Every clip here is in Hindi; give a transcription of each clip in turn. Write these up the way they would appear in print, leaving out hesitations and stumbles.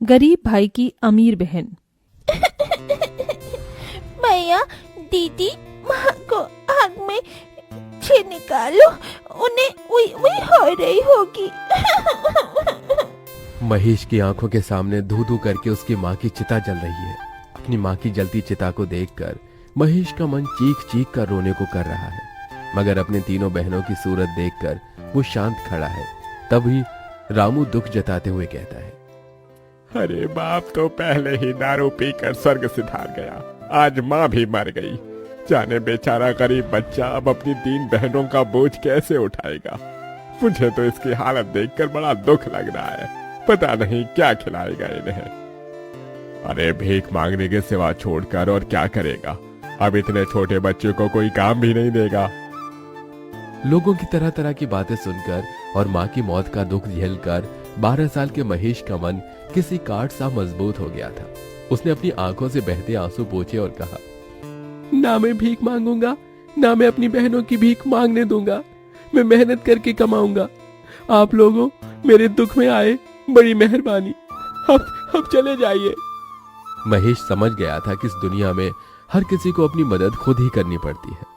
गरीब भाई की अमीर बहन। भैया दीदी माँ को आग में से निकालो, उन्हें उई उई हो रही होगी। महेश की आंखों के सामने धू धू करके उसकी माँ की चिता जल रही है। अपनी माँ की जलती चिता को देखकर महेश का मन चीख चीख कर रोने को कर रहा है, मगर अपने तीनों बहनों की सूरत देखकर वो शांत खड़ा है। तभी रामू दुख जताते हुए कहता है, अरे बाप तो पहले ही दारू पीकर स्वर्ग सिधार गया, आज माँ भी मर गई। जाने बेचारा गरीब बच्चा अब अपनी 3 बहनों का बोझ कैसे उठाएगा। मुझे तो इसकी हालत देखकर बड़ा दुख लग रहा है, पता नहीं क्या खिलाएगा इन्हें। अरे भीख मांगने के सिवा छोड़कर और क्या करेगा, अब इतने छोटे बच्चे को कोई काम भी नहीं देगा। लोगों की तरह तरह की बातें सुनकर और माँ की मौत का दुख झेलकर 12 साल के महेश का मन किसी काठ सा मजबूत हो गया था। उसने अपनी आंखों से बहते आंसू पोंछे और कहा, ना मैं भीख मांगूंगा, ना मैं अपनी बहनों की भीख मांगने दूंगा। मैं मेहनत करके कमाऊंगा। आप लोगों मेरे दुख में आए, बड़ी मेहरबानी। अब चले जाइए। महेश समझ गया था कि इस दुनिया में हर किसी को अपनी मदद खुद ही करनी पड़ती है।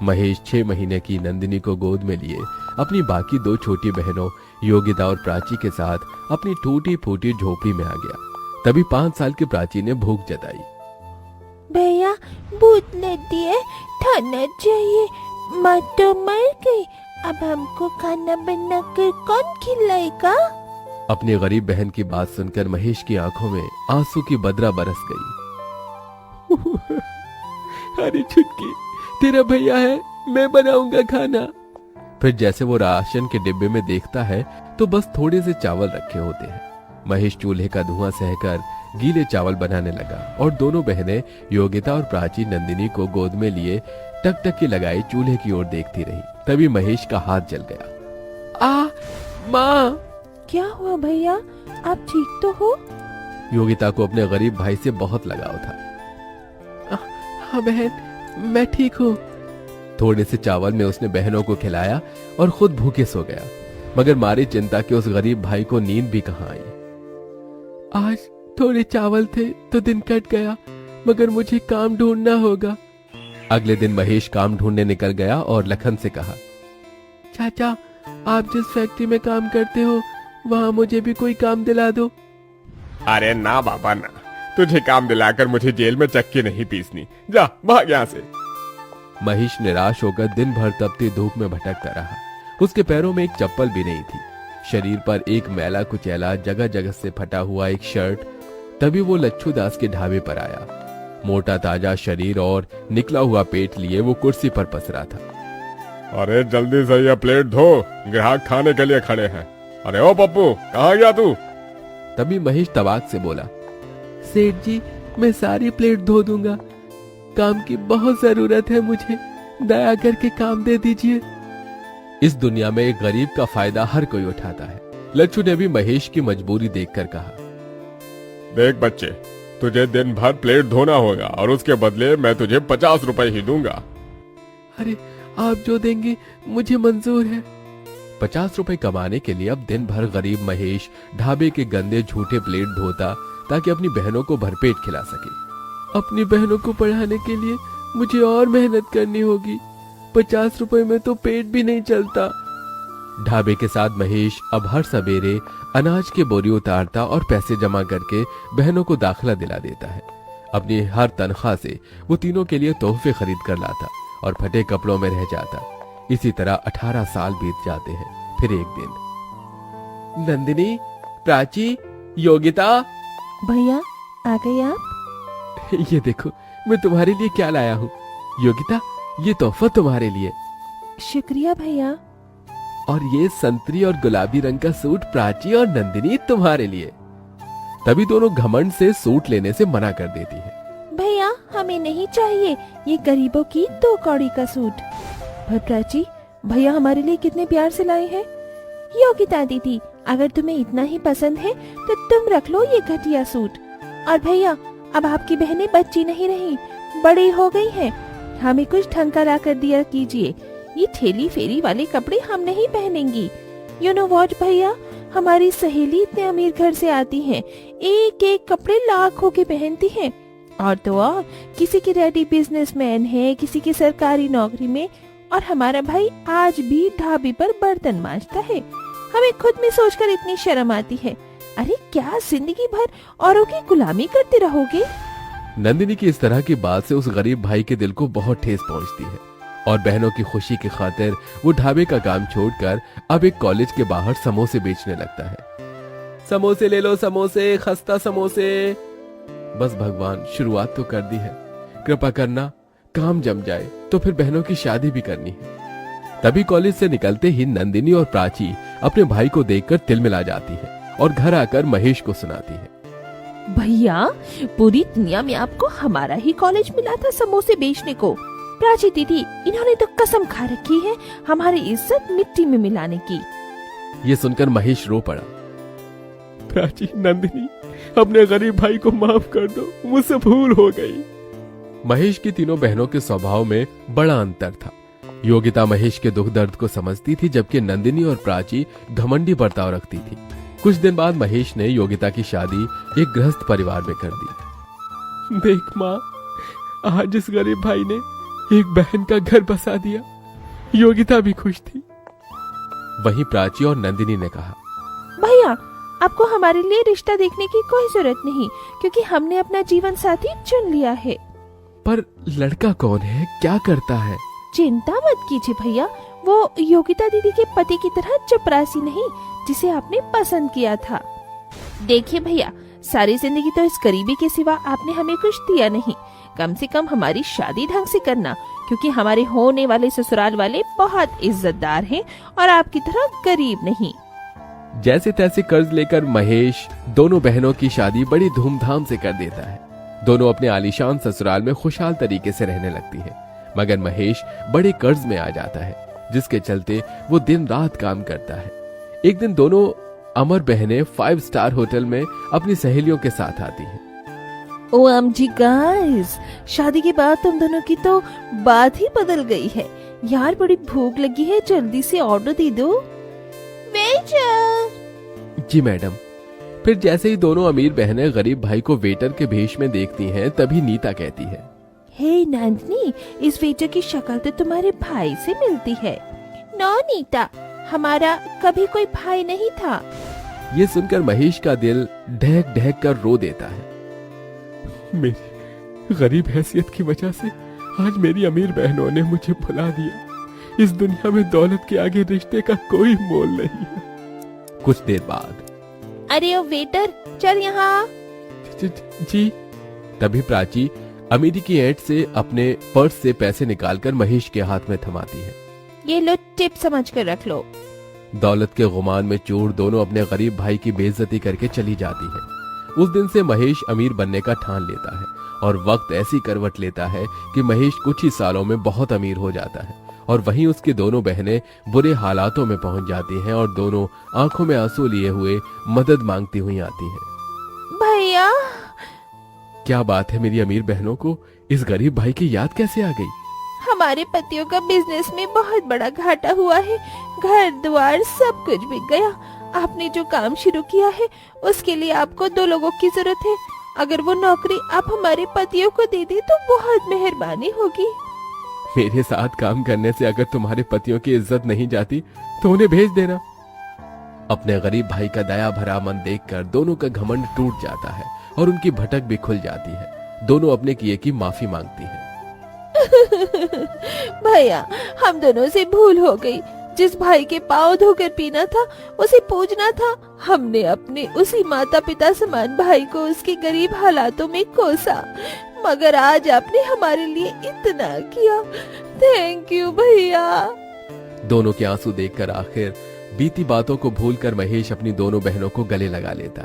महेश 6 महीने की नंदिनी को गोद में लिए अपनी बाकी 2 छोटी बहनों योगिता और प्राची के साथ अपनी टूटी फूटी झोपड़ी में आ गया। तभी 5 साल की प्राची ने भूख जताई। भैया भूख लगती है, खाना चाहिए, माँ तो मर गई, अब हमको खाना बनाकर कौन खिलाएगा। अपनी गरीब बहन की बात सुनकर महेश की आंखों में आंसू की बदरा बरस गई। अरे छुटकी, तेरा भैया है, मैं बनाऊंगा खाना। फिर जैसे वो राशन के डिब्बे में देखता है तो बस थोड़े से चावल रखे होते हैं। महेश चूल्हे का धुआं सहकर गीले चावल बनाने लगा और दोनों बहनें योगिता और प्राची नंदिनी को गोद में लिए टकटकी लगाई चूल्हे की ओर देखती रही। तभी महेश का हाथ जल गया। माँ! क्या हुआ भैया, आप ठीक तो हो? योगिता को अपने गरीब भाई से बहुत लगाव था। हाँ बहन, मैं ठीक हूँ। थोड़े से चावल में उसने बहनों को खिलाया और खुद भूखे सो गया, मगर मारी चिंता के उस गरीब भाई को नींद भी कहाँ आई। आज थोड़े चावल थे तो दिन कट गया, मगर मुझे काम ढूंढना होगा। अगले दिन महेश काम ढूंढने निकल गया और लखन से कहा, चाचा, आप जिस फैक्ट्री में काम करते हो वहाँ मुझे भी कोई काम दिला दो। अरे ना बाबा ना, तुझे काम दिलाकर मुझे जेल में चक्की नहीं पीसनी, जा भाग यहाँ से। महेश निराश होकर दिन भर तपती धूप में भटकता रहा। उसके पैरों में एक चप्पल भी नहीं थी, शरीर पर एक मैला कुचैला जगह जगह से फटा हुआ एक शर्ट। तभी वो लच्छू दास के ढाबे पर आया। मोटा ताजा शरीर और निकला हुआ पेट लिए वो कुर्सी पर पसरा था। अरे जल्दी से ये प्लेट धो, ग्राहक खाने के लिए खड़े हैं। अरे ओ पप्पू, कहाँ गया तू? तभी महेश तवाक से बोला, सेठ जी, मैं सारी प्लेट धो दूंगा, काम की बहुत जरूरत है मुझे, दया करके काम दे दीजिए। इस दुनिया में एक गरीब का फायदा हर कोई उठाता है। लच्छू ने भी महेश की मजबूरी देखकर कहा, देख बच्चे, तुझे दिन भर प्लेट धोना होगा और उसके बदले मैं तुझे 50 रुपए ही दूंगा। अरे आप जो देंगे मुझे मंजूर है। 50 रुपए कमाने के लिए अब दिन भर गरीब महेश ढाबे के गंदे झूठे प्लेट धोता ताकि अपनी बहनों को भरपेट खिला सके। अपनी बहनों को पढ़ाने के लिए मुझे और मेहनत करनी होगी, 50 रुपए में तो पेट भी नहीं चलता। ढाबे के साथ महेश अब हर सवेरे अनाज की बोरी उतारता और पैसे जमा करके बहनों को दाखिला दिला देता है। अपनी हर तनख्वाह से वो तीनों के लिए तोहफे खरीद कर लाता और फटे कपड़ों में रह जाता। इसी तरह 18 साल बीत जाते हैं। फिर एक दिन, नंदिनी, प्राची, योगिता। भैया आ गए आप? ये देखो, मैं तुम्हारे लिए क्या लाया हूँ। योगिता, ये तोहफा तुम्हारे लिए। शुक्रिया भैया। और ये संतरी और गुलाबी रंग का सूट प्राची और नंदिनी तुम्हारे लिए। तभी दोनों घमंड से सूट लेने से मना कर देती है। भैया हमें नहीं चाहिए ये गरीबों की 2 कौड़ी का सूट। पर प्राची, भैया हमारे लिए कितने प्यार से लाए हैं। योगिता दीदी, अगर तुम्हें इतना ही पसंद है तो तुम रख लो ये घटिया सूट। और भैया, अब आपकी बहनें बच्ची नहीं रही, बड़ी हो गई हैं, हमें कुछ ढंग का ला कर दिया कीजिए। ये ठेली फेरी वाले कपड़े हम नहीं पहनेंगी। यू नो व्हाट भैया, हमारी सहेली इतने अमीर घर से आती हैं, एक एक कपड़े लाखों के पहनती हैं, और तो और किसी के डैडी बिजनेसमैन है, किसी की सरकारी नौकरी में, और हमारा भाई आज भी ढाबे पर बर्तन मांजता है। हमें खुद में सोचकर इतनी शर्म आती है। अरे क्या जिंदगी भर औरों की गुलामी करते रहोगे? नंदिनी की इस तरह की बात से उस गरीब भाई के दिल को बहुत ठेस पहुंचती है और बहनों की खुशी की खातिर वो ढाबे का काम छोड़कर अब एक कॉलेज के बाहर समोसे बेचने लगता है। समोसे ले लो समोसे, खस्ता समोसे। बस भगवान, शुरुआत तो कर दी है, कृपा करना काम जम जाए तो फिर बहनों की शादी भी करनी है। तभी कॉलेज से निकलते ही नंदिनी और प्राची अपने भाई को देखकर तिलमिला जाती है और घर आकर महेश को सुनाती है। भैया, पूरी दुनिया में आपको हमारा ही कॉलेज मिला था समोसे बेचने को। प्राची दीदी, इन्होंने तो कसम खा रखी है हमारी इज्जत मिट्टी में मिलाने की। ये सुनकर महेश रो पड़ा। प्राची, नंदिनी, अपने गरीब भाई को माफ कर दो, मुझसे भूल हो गई। महेश की तीनों बहनों के स्वभाव में बड़ा अंतर था। योगिता महेश के दुख दर्द को समझती थी, जबकि नंदिनी और प्राची घमंडी बर्ताव रखती थी। कुछ दिन बाद महेश ने योगिता की शादी एक गृहस्थ परिवार में कर दी। देख माँ, आज इस गरीब भाई ने एक बहन का घर बसा दिया। योगिता भी खुश थी। वहीं प्राची और नंदिनी ने कहा, भैया, आपको हमारे लिए रिश्ता देखने की कोई जरूरत नहीं, क्योंकि हमने अपना जीवन साथी चुन लिया है। पर लड़का कौन है, क्या करता है? चिंता मत कीजिए भैया, वो योगिता दीदी के पति की तरह चपरासी नहीं जिसे आपने पसंद किया था। देखिए भैया, सारी जिंदगी तो इस गरीबी के सिवा आपने हमें कुछ दिया नहीं। कम से कम हमारी शादी ढंग से करना, क्योंकि हमारे होने वाले ससुराल वाले बहुत इज्जतदार हैं और आपकी तरह गरीब नहीं। जैसे तैसे कर्ज लेकर महेश दोनों बहनों की शादी बड़ी धूमधाम से कर देता है। दोनों अपने आलीशान ससुराल में खुशहाल तरीके से रहने लगती है, मगर महेश बड़े कर्ज में आ जाता है, जिसके चलते वो दिन रात काम करता है। एक दिन दोनों अमर बहनें 5 स्टार होटल में अपनी सहेलियों के साथ आती हैं। OMG गाइस, शादी के बाद तुम दोनों की तो बात ही बदल गई है। यार, बड़ी भूख लगी है, जल्दी से ऑर्डर दे दो। वेटर। जी मैडम। फिर जैसे ही दोनों अमीर बहनें गरीब भाई को वेटर के भेष में देखती हैं, तभी नीता कहती है, हे नंदिनी, इस वेटर की शक्ल तो तुम्हारे भाई से मिलती है। नो नीता, हमारा कभी कोई भाई नहीं था। ये सुनकर महेश का दिल ढहक ढहक कर रो देता है। मेरी गरीब हैसियत की वजह से आज मेरी अमीर बहनों ने मुझे भुला दिया। इस दुनिया में दौलत के आगे रिश्ते का कोई मोल नहीं है। कुछ देर बाद, अरे ओ वेटर, चल यहाँ। जी। तभी प्राची अमीरी की ऐंठ से अपने पर्स से पैसे निकालकर महेश के हाथ में थमाती है। ये लो, टिप समझ कर रख लो। दौलत के गुमान में चूर दोनों अपने गरीब भाई की बेइज्जती करके चली जाती है। उस दिन से महेश अमीर बनने का ठान लेता है और वक्त ऐसी करवट लेता है कि महेश कुछ ही सालों में बहुत अमीर हो जाता है, और वहीं उसकी दोनों बहनें बुरे हालातों में पहुंच जाती हैं और दोनों आंखों में आंसू लिए हुए मदद मांगती हुई आती हैं। भैया, क्या बात है, मेरी अमीर बहनों को इस गरीब भाई की याद कैसे आ गई? हमारे पतियों का बिजनेस में बहुत बड़ा घाटा हुआ है, घर द्वार सब कुछ बिक गया। आपने जो काम शुरू किया है उसके लिए आपको 2 लोगों की जरूरत है। अगर वो नौकरी आप हमारे पतियों को दे दे तो बहुत मेहरबानी होगी। मेरे साथ काम करने से अगर तुम्हारे पतियों की इज्जत नहीं जाती तो उन्हें भेज देना। अपने गरीब भाई का दया भरा मन देखकर दोनों का घमंड टूट जाता है और उनकी भटक भी खुल जाती है। दोनों अपने किए की माफी मांगती हैं। भैया, हम दोनों से भूल हो गई। जिस भाई के पाँव धोकर पीना था उसे पूजना था। हमने अपने उसी माता पिता समान भाई को उसके गरीब हालातों में कोसा, मगर आज आपने हमारे लिए इतना किया। थैंक यू भैया। दोनों के आंसू देखकर आखिर बीती बातों को भूलकर महेश अपनी दोनों बहनों को गले लगा लेता।